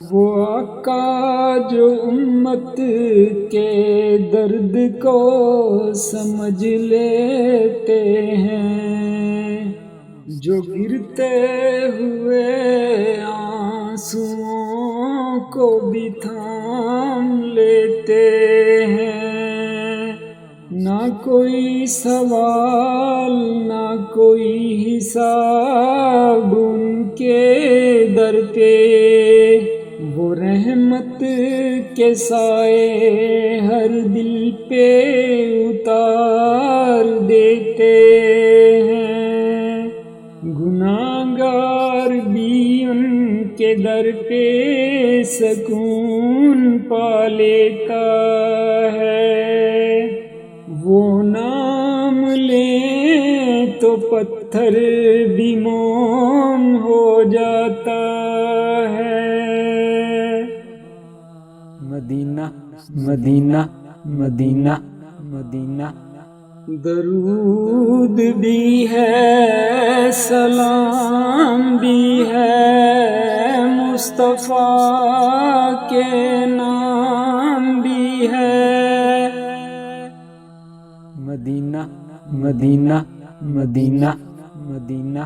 وہ آقا جو امت کے درد کو سمجھ لیتے ہیں، جو گرتے ہوئے آنسوؤں کو بھی تھام لیتے ہیں، نہ کوئی سوال نہ کوئی حساب ان کے در پہ، وہ رحمت کے سائے ہر دل پہ اتار دیتے ہیں، گناہگار بھی ان کے در پہ سکون پا لیتا ہے، وہ نام لیں تو پتھر بھی موم ہو جاتا ہے۔ مدینہ مدینہ مدینہ مدینہ، درود بھی ہے سلام بھی ہے، مصطفیٰ کے نام بھی ہے۔ مدینہ مدینہ مدینہ مدینہ۔